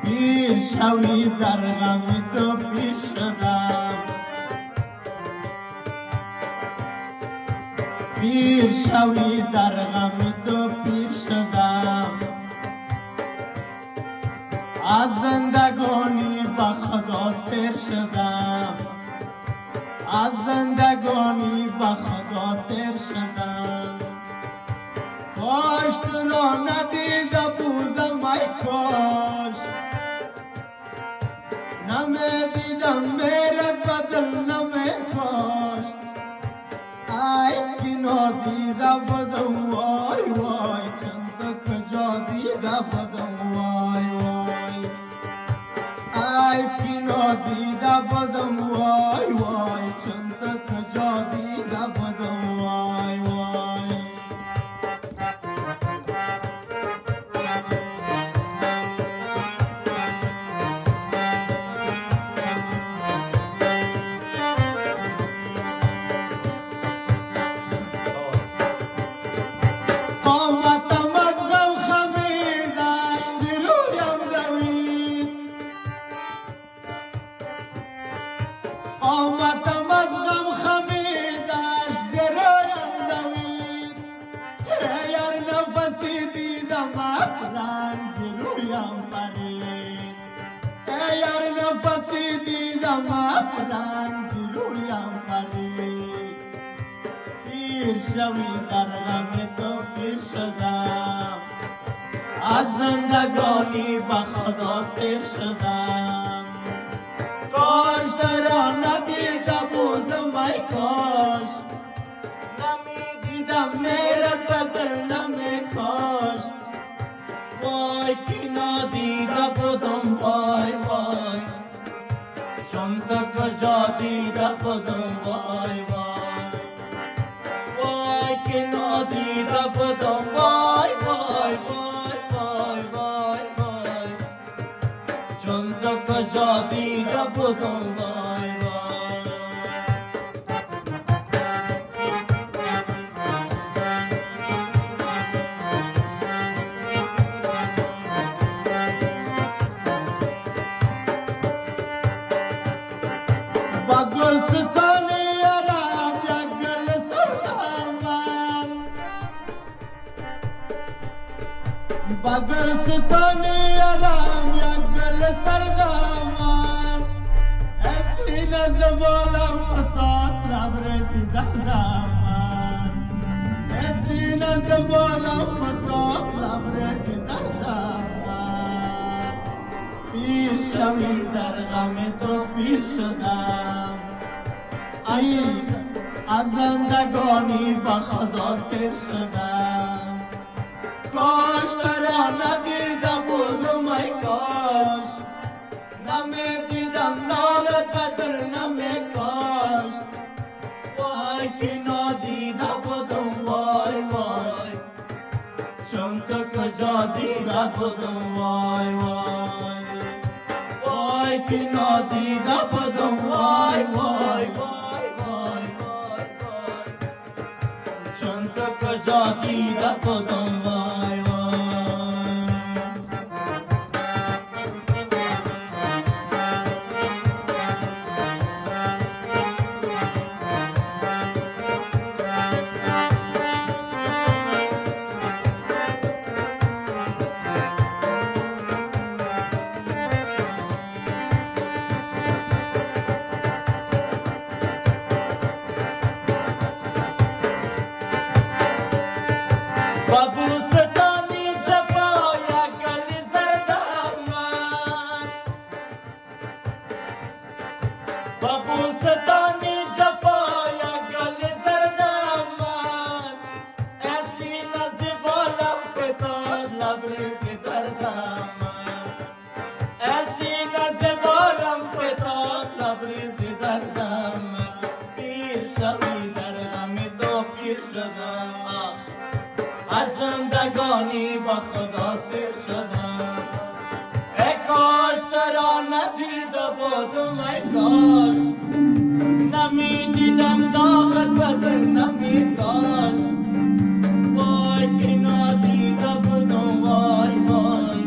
پیر شوی در غم تو پیر شدم، پیر شوی در غم تو پیر شدم. از زندگانی به خدا سیر شدم، از زندگانی به خدا سیر شدم. کاش تو را ندیده بودم ای کاش، نمیدیدم میره بدل نمی کاش. ای که نادیده بودم وای وای، چند تا کجا دیده بودم وای وای. ای که نادیده بودم وای وای، چند تا کجا دیده بودم وای وای. قامتم از غم خمیدش زی رویم دوید، قامتم از غم خمیدش زی رویم دوید. اگر نفسی دیدم رنگ زی رویم پرید، اگر نفسی دیدم رنگ زی رویم پرید. پیر شوی در غم تو پیر شدم، از زندگانی به خدا سیر شدم. کاش درا ندیده بودم ای کاش، نمیدیدم میرت بدل نمی کاش. وای که نادیده بودم وای وای، چون تو کجا دیده بودم وای وای. وای که نادیده بودم وای وای وای وای وای وای، چون تو کجا دیده بودم وای وای. با گلستان یارم یک گل سردم من، با گلستان یارم یک گل سردم من. سینه زبالم فتاد لبریزی دردم من، سینه زبالم فتاد لبریزی دردم من. پیر شوی در غم تو پیر شدم، ای از زندگانی به خدا سیر شدم. کاش ترا ندیده بودم ای کاش، نمیدیدم نالت بدل نمی کاش. وای که نادیده بودم وای وای، چون تو کجا دیده بودم وای وای. وای که نادیده بودم وای وای وای وای وای وای، چون تو کجا دیده بودم وای وای. ببوستانی جفای گل زردم من، ببوستانی جفای گل زردم من. سینه زبالم فتاد لبریز دردم من، سینه زبالم فتاد لبریز دردم من. پیر شوی در غم تو پیر شدم، از زندگانی با خدا سیر شدم. ای کاش ترا ندیده بودم ای کاش، نمیدیدم داغت بدل نمی کاش. وای که نادیده بودم وای وای،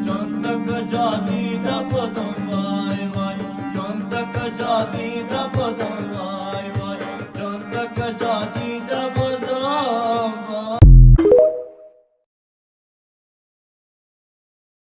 چون تو যদি দপদম bye bye চন্তক যদি দপদম